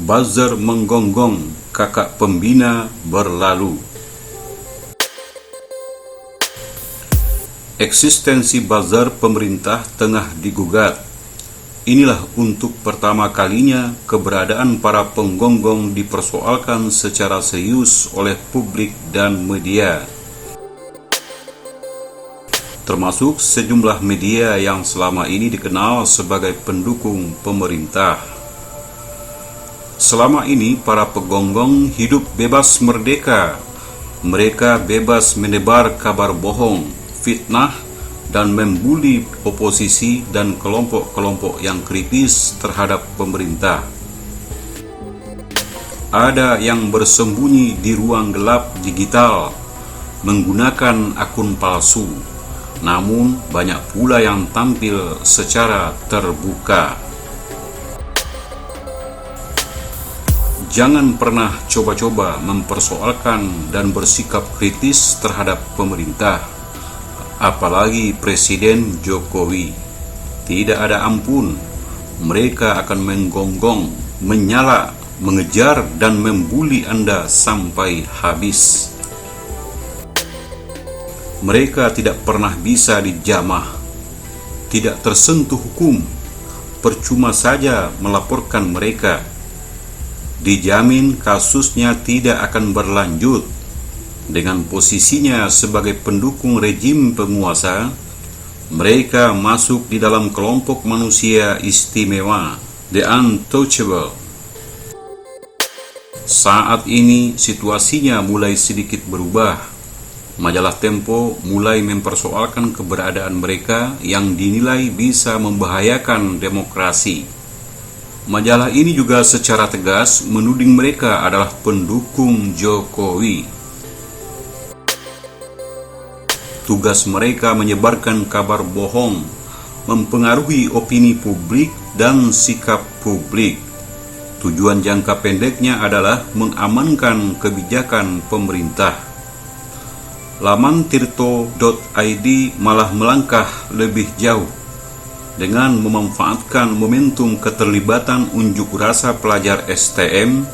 Buzzer menggonggong, kakak pembina berlalu. Eksistensi buzzer pemerintah tengah digugat. Inilah untuk pertama kalinya keberadaan para penggonggong dipersoalkan secara serius oleh publik dan media, termasuk sejumlah media yang selama ini dikenal sebagai pendukung pemerintah. Selama ini para penggonggong hidup bebas merdeka. Mereka bebas menebar kabar bohong, fitnah, dan membuli oposisi dan kelompok-kelompok yang kritis terhadap pemerintah. Ada yang bersembunyi di ruang gelap digital, menggunakan akun palsu. Namun banyak pula yang tampil secara terbuka. Jangan pernah coba-coba mempersoalkan dan bersikap kritis terhadap pemerintah, apalagi Presiden Jokowi. Tidak ada ampun, mereka akan menggonggong, menyala, mengejar dan membuli Anda sampai habis. Mereka tidak pernah bisa dijamah, tidak tersentuh hukum, percuma saja melaporkan mereka. Dijamin kasusnya tidak akan berlanjut. Dengan posisinya sebagai pendukung rejim penguasa, mereka masuk di dalam kelompok manusia istimewa, the untouchable. Saat ini situasinya mulai sedikit berubah. Majalah Tempo mulai mempersoalkan keberadaan mereka yang dinilai bisa membahayakan demokrasi. Majalah ini juga secara tegas menuding mereka adalah pendukung Jokowi. Tugas mereka menyebarkan kabar bohong, mempengaruhi opini publik dan sikap publik. Tujuan jangka pendeknya adalah mengamankan kebijakan pemerintah. Laman tirto.id malah melangkah lebih jauh. Dengan memanfaatkan momentum keterlibatan unjuk rasa pelajar STM,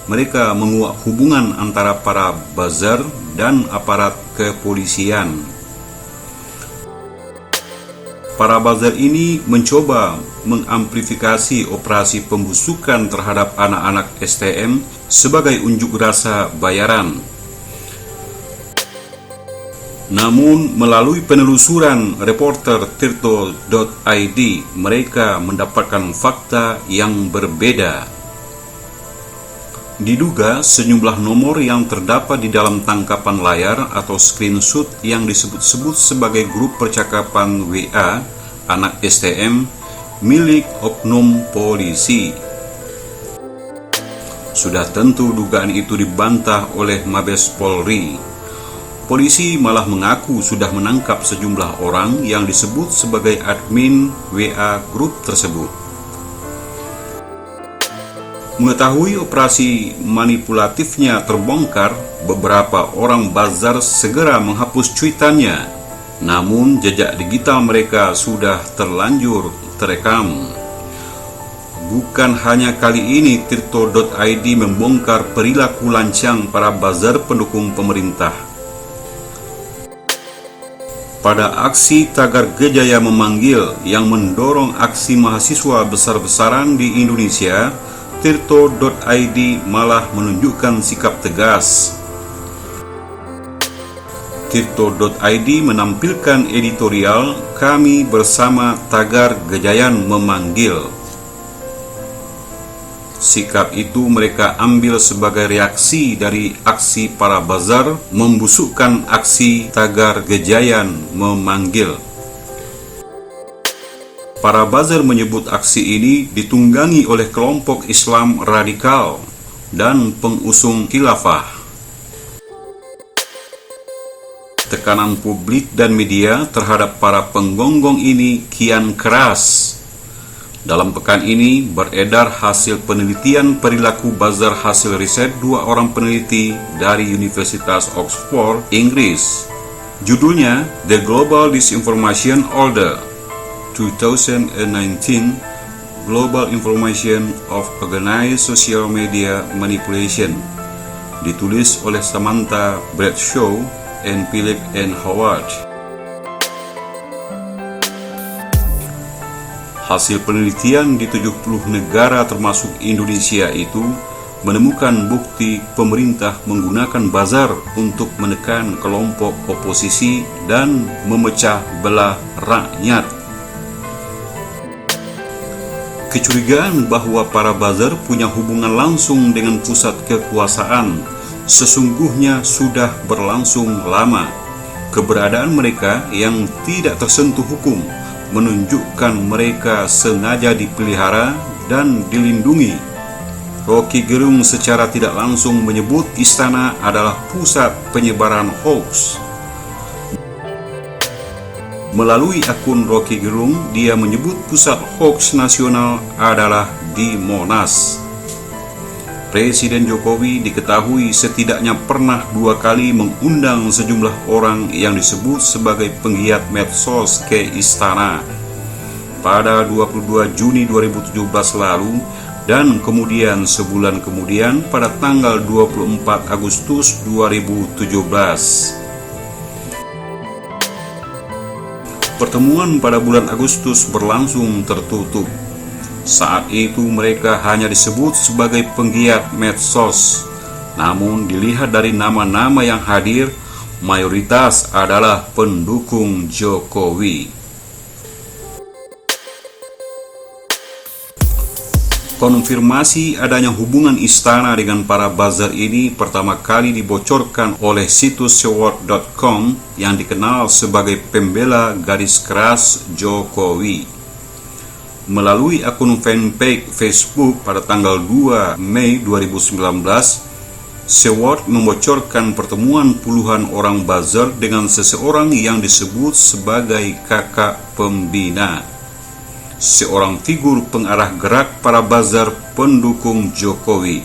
mereka menguak hubungan antara para buzzer dan aparat kepolisian. Para buzzer ini mencoba mengamplifikasi operasi pembusukan terhadap anak-anak STM sebagai unjuk rasa bayaran. Namun melalui penelusuran reporter tirto.id, mereka mendapatkan fakta yang berbeda. Diduga sejumlah nomor yang terdapat di dalam tangkapan layar atau screenshot yang disebut-sebut sebagai grup percakapan WA anak STM milik oknum polisi. Sudah tentu dugaan itu dibantah oleh Mabes Polri. Polisi malah mengaku sudah menangkap sejumlah orang yang disebut sebagai admin WA grup tersebut. Mengetahui operasi manipulatifnya terbongkar, beberapa orang buzzer segera menghapus cuitannya. Namun jejak digital mereka sudah terlanjur terekam. Bukan hanya kali ini tirto.id membongkar perilaku lancang para buzzer pendukung pemerintah. Pada aksi Tagar Gejaya Memanggil yang mendorong aksi mahasiswa besar-besaran di Indonesia, tirto.id malah menunjukkan sikap tegas. Tirto.id menampilkan editorial "Kami bersama Tagar Gejayan Memanggil". Sikap itu mereka ambil sebagai reaksi dari aksi para buzzer membusukkan aksi Tagar Gejayan Memanggil. Para buzzer menyebut aksi ini ditunggangi oleh kelompok Islam radikal dan pengusung khilafah. Tekanan publik dan media terhadap para penggonggong ini kian keras. Dalam pekan ini beredar hasil penelitian perilaku buzzer hasil riset dua orang peneliti dari Universitas Oxford, Inggris. Judulnya The Global Disinformation Order 2019 Global Information of Organized Social Media Manipulation, ditulis oleh Samantha Bradshaw and Philip N. Howard. Hasil penelitian di 70 negara termasuk Indonesia itu menemukan bukti pemerintah menggunakan buzzer untuk menekan kelompok oposisi dan memecah belah rakyat. Kecurigaan bahwa para buzzer punya hubungan langsung dengan pusat kekuasaan sesungguhnya sudah berlangsung lama. Keberadaan mereka yang tidak tersentuh hukum menunjukkan mereka sengaja dipelihara dan dilindungi. Rocky Gerung secara tidak langsung menyebut istana adalah pusat penyebaran hoax. Melalui akun Rocky Gerung, dia menyebut pusat hoax nasional adalah di Monas. Presiden Jokowi diketahui setidaknya pernah 2 kali mengundang sejumlah orang yang disebut sebagai penggiat medsos ke istana. Pada 22 Juni 2017 lalu, dan kemudian sebulan kemudian pada tanggal 24 Agustus 2017. Pertemuan pada bulan Agustus berlangsung tertutup. Saat itu mereka hanya disebut sebagai penggiat medsos. Namun dilihat dari nama-nama yang hadir, mayoritas adalah pendukung Jokowi. Konfirmasi adanya hubungan istana dengan para buzzer ini pertama kali dibocorkan oleh situs seward.com yang dikenal sebagai pembela garis keras Jokowi. Melalui akun fanpage Facebook pada tanggal 2 Mei 2019, Seward membocorkan pertemuan puluhan orang buzzer dengan seseorang yang disebut sebagai kakak pembina, seorang figur pengarah gerak para buzzer pendukung Jokowi.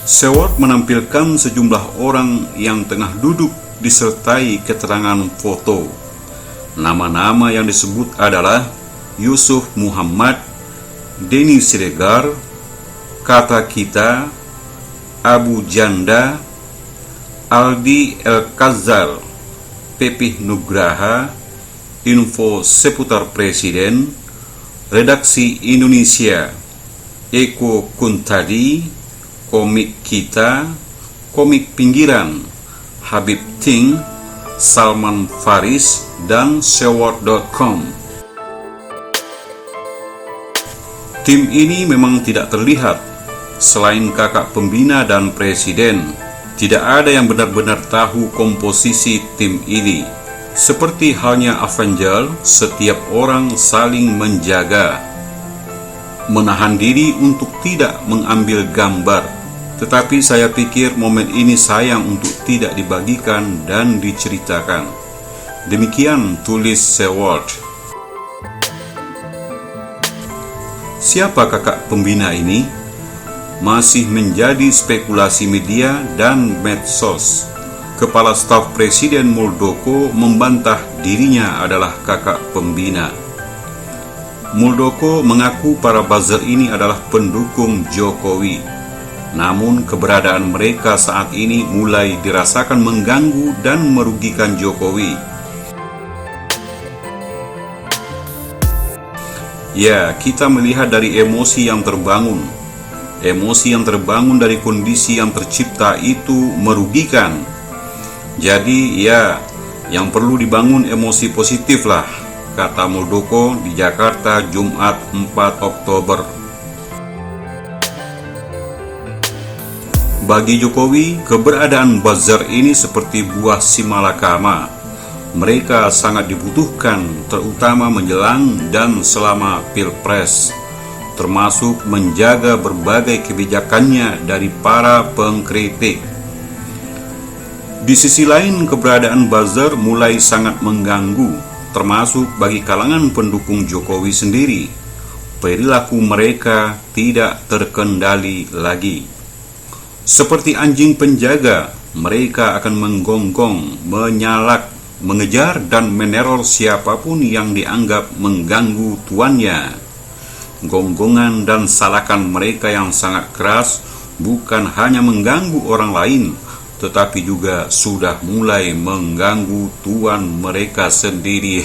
Seward menampilkan sejumlah orang yang tengah duduk disertai keterangan foto. Nama-nama yang disebut adalah Yusuf Muhammad, Denny Siregar, Kata Kita, Abu Janda, Aldi El-Kazal, Pepih Nugraha, Info seputar Presiden, Redaksi Indonesia, Eko Kuntadi, Komik Kita, Komik Pinggiran, Habib Ting, Salman Faris, dan Seward.com. Tim ini memang tidak terlihat. Selain kakak pembina dan presiden, tidak ada yang benar-benar tahu komposisi tim ini. Seperti halnya Avenger, setiap orang saling menjaga, menahan diri untuk tidak mengambil gambar. Tetapi saya pikir momen ini sayang untuk tidak dibagikan dan diceritakan. Demikian tulis Seward. Siapa kakak pembina ini? Masih menjadi spekulasi media dan medsos. Kepala Staf Presiden Muldoko membantah dirinya adalah kakak pembina. Muldoko mengaku para buzzer ini adalah pendukung Jokowi. Namun keberadaan mereka saat ini mulai dirasakan mengganggu dan merugikan Jokowi. Ya, kita melihat dari emosi yang terbangun. Emosi yang terbangun dari kondisi yang tercipta itu merugikan. Jadi ya, yang perlu dibangun emosi positif lah, kata Muldoko di Jakarta Jumat 4 Oktober. Bagi Jokowi, keberadaan buzzer ini seperti buah simalakama. Mereka sangat dibutuhkan, terutama menjelang dan selama Pilpres, termasuk menjaga berbagai kebijakannya dari para pengkritik. Di sisi lain, keberadaan buzzer mulai sangat mengganggu, termasuk bagi kalangan pendukung Jokowi sendiri. Perilaku mereka tidak terkendali lagi. Seperti anjing penjaga, mereka akan menggonggong, menyalak, mengejar dan meneror siapapun yang dianggap mengganggu tuannya. Gonggongan dan salakan mereka yang sangat keras bukan hanya mengganggu orang lain, tetapi juga sudah mulai mengganggu tuan mereka sendiri.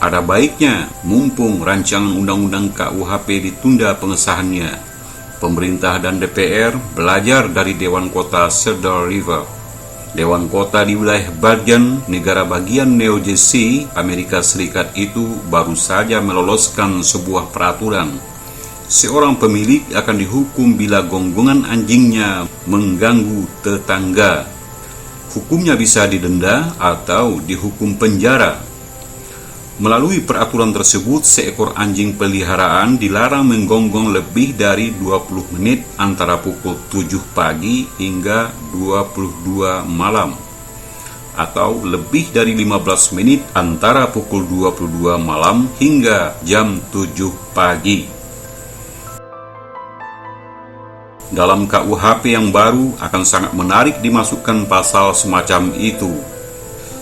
Ada baiknya, mumpung rancangan undang-undang KUHP ditunda pengesahannya, pemerintah dan DPR belajar dari Dewan Kota Cedar River. Dewan Kota di wilayah Bergen, negara bagian New Jersey, Amerika Serikat itu baru saja meloloskan sebuah peraturan. Seorang pemilik akan dihukum bila gonggongan anjingnya mengganggu tetangga. Hukumnya bisa didenda atau dihukum penjara. Melalui peraturan tersebut, seekor anjing peliharaan dilarang menggonggong lebih dari 20 menit antara pukul 7 pagi hingga 22 malam, atau lebih dari 15 menit antara pukul 22 malam hingga jam 7 pagi. Dalam KUHP yang baru akan sangat menarik dimasukkan pasal semacam itu.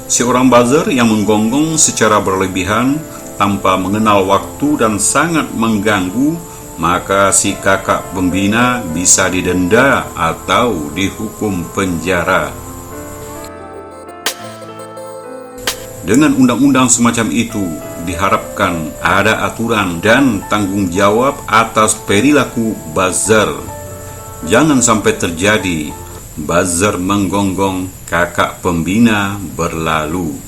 Seorang buzzer yang menggonggong secara berlebihan tanpa mengenal waktu dan sangat mengganggu, maka si kakak pembina bisa didenda atau dihukum penjara. Dengan undang-undang semacam itu, diharapkan ada aturan dan tanggung jawab atas perilaku buzzer. Jangan sampai terjadi buzzer menggonggong, kakak pembina berlalu.